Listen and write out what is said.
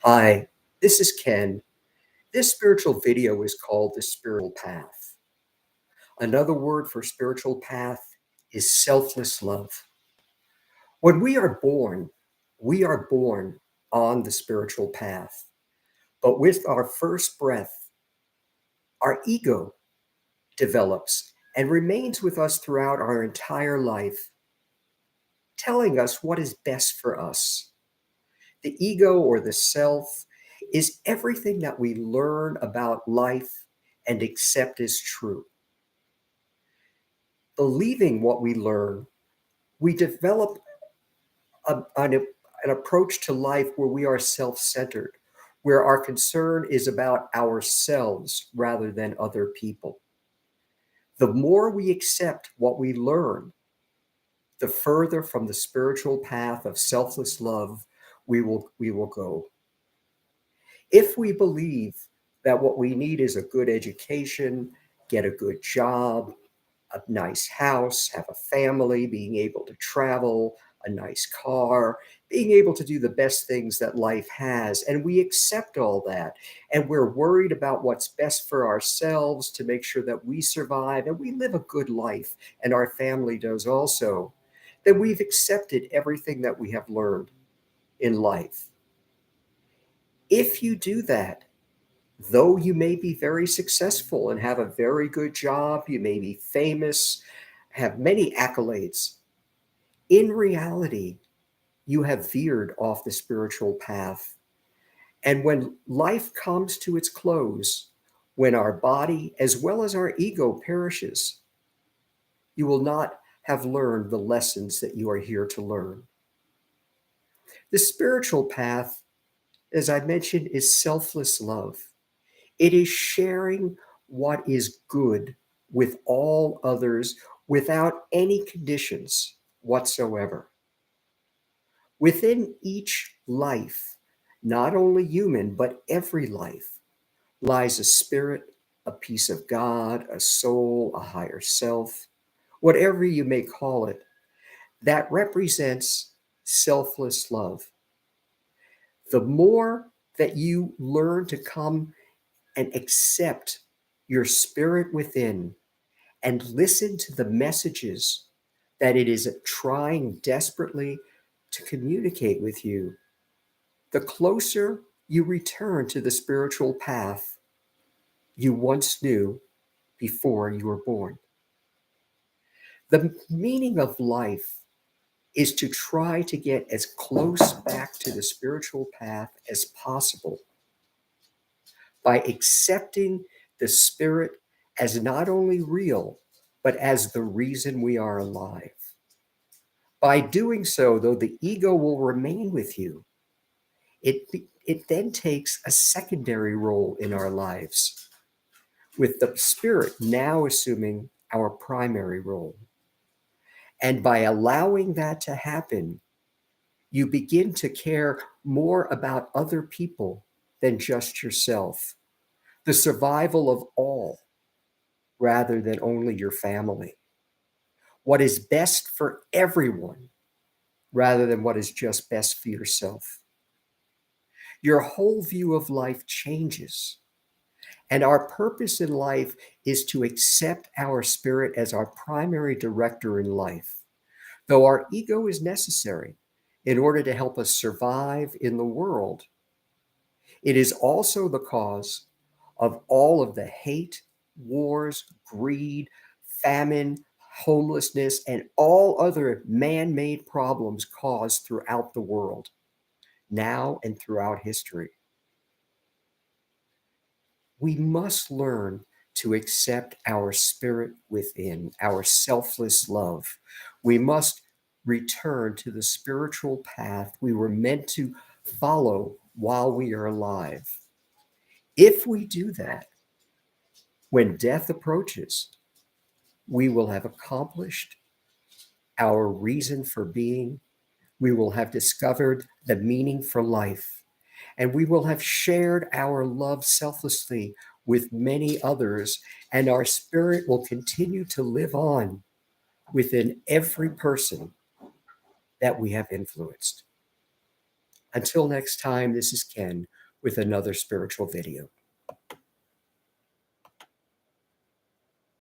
Hi, this is Ken. This spiritual video is called The Spiritual Path. Another word for spiritual path is selfless love. When we are born on the spiritual path, but with our first breath, our ego develops and remains with us throughout our entire life, telling us what is best for us. The ego or the self is everything that we learn about life and accept as true. Believing what we learn, we develop an approach to life where we are self centered, where our concern is about ourselves rather than other people. The more we accept what we learn, the further from the spiritual path of selfless love we will go. If we believe that what we need is a good education, get a good job, a nice house, have a family, being able to travel, a nice car, being able to do the best things that life has. And we accept all that. And we're worried about what's best for ourselves to make sure that we survive and we live a good life and our family does also. Then we've accepted everything that we have learned in life. If you do that, though you may be very successful and have a very good job, you may be famous, have many accolades, in reality, you have veered off the spiritual path. And when life comes to its close, when our body as well as our ego perishes, you will not have learned the lessons that you are here to learn. The spiritual path, as I mentioned, is selfless love. It is sharing what is good with all others without any conditions whatsoever. Within each life, not only human, but every life, lies a spirit, a piece of God, a soul, a higher self, whatever you may call it, that represents selfless love. The more that you learn to come and accept your spirit within and listen to the messages that it is trying desperately to communicate with you, the closer you return to the spiritual path you once knew before you were born. The meaning of life is to try to get as close back to the spiritual path as possible by accepting the spirit as not only real, but as the reason we are alive. By doing so, though the ego will remain with you, it, it then takes a secondary role in our lives, with the spirit now assuming our primary role. And by allowing that to happen, you begin to care more about other people than just yourself, the survival of all rather than only your family, what is best for everyone rather than what is just best for yourself. Your whole view of life changes. And our purpose in life is to accept our spirit as our primary director in life, though our ego is necessary in order to help us survive in the world. It is also the cause of all of the hate, wars, greed, famine, homelessness, and all other man made problems caused throughout the world, now and throughout history. We must learn to accept our spirit within, our selfless love. We must return to the spiritual path we were meant to follow while we are alive. If we do that, when death approaches, we will have accomplished our reason for being. We will have discovered the meaning for life, and we will have shared our love selflessly with many others, and our spirit will continue to live on within every person that we have influenced. Until next time, this is Ken with another spiritual video.